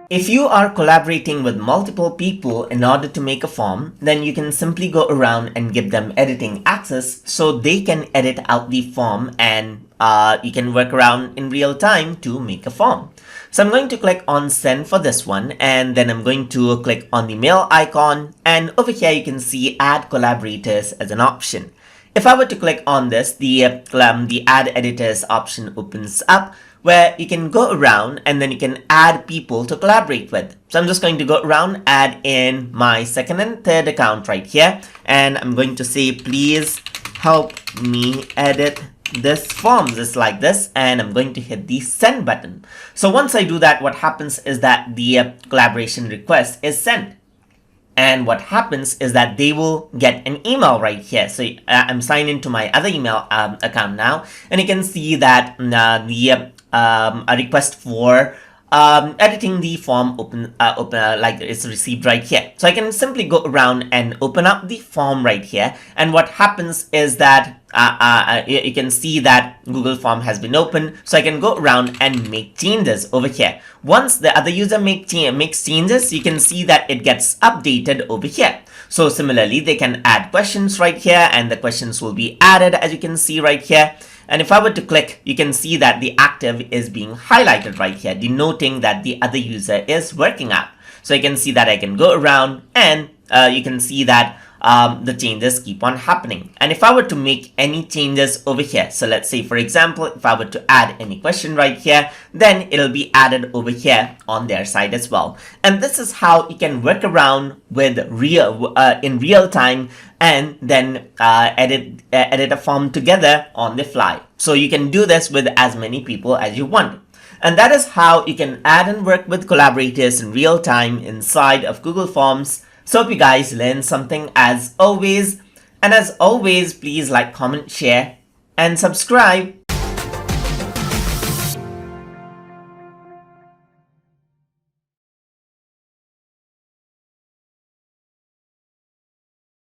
If you are collaborating with multiple people in order to make a form, then you can simply go around and give them editing access so they can edit out the form, and you can work around in real time to make a form. So I'm going to click on send for this one, and then I'm going to click on the mail icon, and over here you can see add collaborators as an option. If I were to click on this, the add editors option opens up, where you can go around and then you can add people to collaborate with. So I'm just going to go around, add in my second and third account right here, and I'm going to say, please help me edit this form just like this, and I'm going to hit the send button. So once I do that, what happens is that the collaboration request is sent. And what happens is that they will get an email right here. So I'm signed into my other email account now, and you can see that a request for editing the form like it's received right here. So I can simply go around and open up the form right here, and what happens is that you can see that Google form has been opened, so I can go around and make changes over here. Once the other user makes changes, you can see that it gets updated over here. So similarly, they can add questions right here, and the questions will be added, as you can see right here. And if I were to click, you can see that the active is being highlighted right here, denoting that the other user is working out. So you can see that I can go around, and you can see that the changes keep on happening. And if I were to make any changes over here, so let's say, for example, if I were to add any question right here, then it'll be added over here on their side as well. And this is how you can work around with in real time, and then edit a form together on the fly. So you can do this with as many people as you want. And that is how you can add and work with collaborators in real time inside of Google Forms. So hope you guys learned something as always. And as always, please like, comment, share, and subscribe.